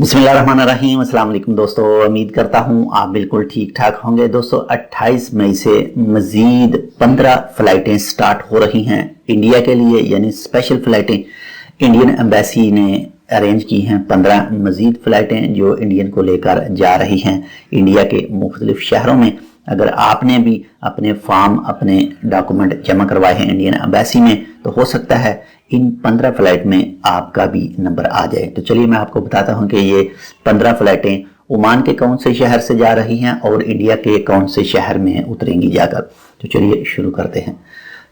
बिस्मिल्लाहिर्रहमानिर्रहीम। अस्सलाम वालेकुम दोस्तों, उम्मीद करता हूँ आप बिल्कुल ठीक ठाक होंगे। दोस्तों 28 मई से मजीद 15 फ़्लाइटें स्टार्ट हो रही हैं इंडिया के लिए, यानी स्पेशल फ़्लाइटें इंडियन एम्बेसी ने अरेंज की हैं। 15 मजीद फ़्लाइटें जो इंडियन को लेकर जा रही हैं इंडिया के मुख्तलिफ शहरों में। अगर आपने भी अपने फॉर्म, अपने डॉक्यूमेंट जमा करवाए हैं इंडियन एम्बेसी में, तो हो सकता है इन 15 फ्लाइट में आपका भी नंबर आ जाए। तो चलिए मैं आपको बताता हूं कि ये 15 फ्लाइटें ओमान के कौन से शहर से जा रही हैं और इंडिया के कौन से शहर में उतरेंगी जाकर। तो चलिए शुरू करते हैं।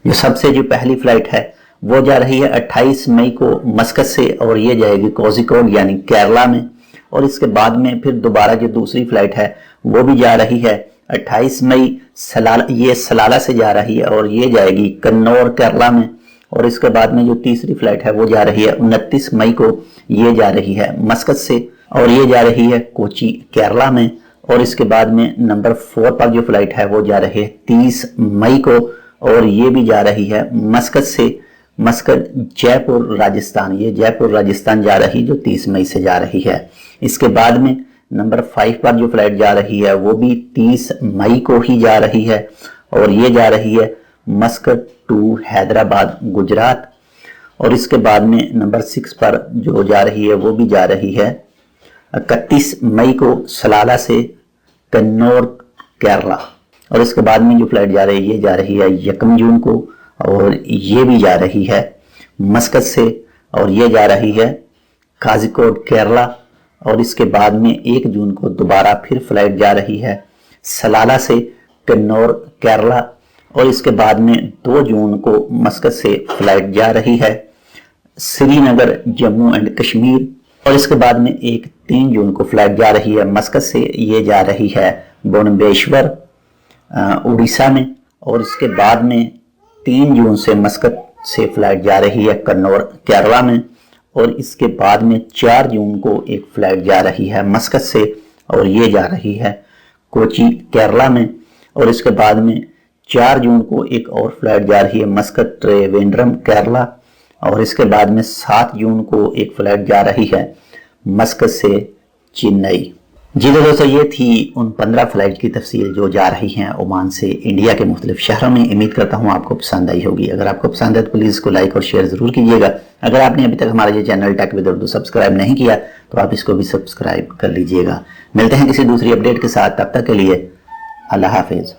जो पहली फ्लाइट है वो जा रही है 28 मई को मस्कत से, और ये जाएगी कोझिकोड यानी केरला में। और इसके बाद में फिर दोबारा जो दूसरी फ्लाइट है वो भी जा रही है 28 मई सलाला से जा रही है, और ये जाएगी कन्नौर केरला में। और इसके बाद में जो तीसरी फ्लाइट है वो जा रही है 29 मई को, ये जा रही है मस्कत से, और ये जा रही है कोची केरला में। और इसके बाद में नंबर 4 पर जो फ्लाइट है वो जा रही है 30 मई को, और ये भी जा रही है मस्कत से, मस्कत जयपुर राजस्थान। ये जयपुर राजस्थान जा रही जो 30 मई से जा रही है। इसके बाद में नंबर 5 पर जो फ्लाइट जा रही है वो भी 30 मई को ही जा रही है, और ये जा रही है मस्कत टू हैदराबाद गुजरात। और इसके बाद में नंबर 6 पर जो जा रही है वो भी जा रही है 31 मई को सलाला से कन्नौर केरला। और इसके बाद में जो फ्लाइट जा रही है ये जा रही है 1 जून को, और ये भी जा रही है मस्कत से, और ये जा रही है कोझिकोड केरला। और इसके बाद में 1 जून को दोबारा फिर फ्लाइट जा रही है सलाला से कन्नौर केरला। और इसके बाद में 2 जून को मस्कत से फ्लाइट जा रही है श्रीनगर जम्मू एंड कश्मीर। और इसके बाद में 3 जून को फ्लाइट जा रही है मस्कत से, ये जा रही है भुवनेश्वर उड़ीसा में। और इसके बाद में 3 जून से मस्कत से फ्लाइट जा रही है कन्नौर केरला में। और इसके बाद में 4 जून को एक फ्लाइट जा रही है मस्कत से, और ये जा रही है कोची केरला में। और इसके बाद में 4 जून को एक और फ्लाइट जा रही है मस्कत त्रिवेंद्रम केरला। और इसके बाद में 7 जून को एक फ्लाइट जा रही है मस्कत से चेन्नई। जी तो दोस्तों, ये थी उन 15 फ्लाइट की तफसील जो जा रही हैं ओमान से इंडिया के मुख्तलिफ शहरों में। उम्मीद करता हूँ आपको पसंद आई होगी। अगर आपको पसंद है तो प्लीज़ इसको लाइक और शेयर ज़रूर कीजिएगा। अगर आपने अभी तक हमारा ये channel tech with Urdu subscribe नहीं किया तो आप इसको भी सब्सक्राइब कर लीजिएगा। मिलते हैं किसी दूसरी अपडेट के साथ, तब तक के लिए अल्लाह हाफिज़।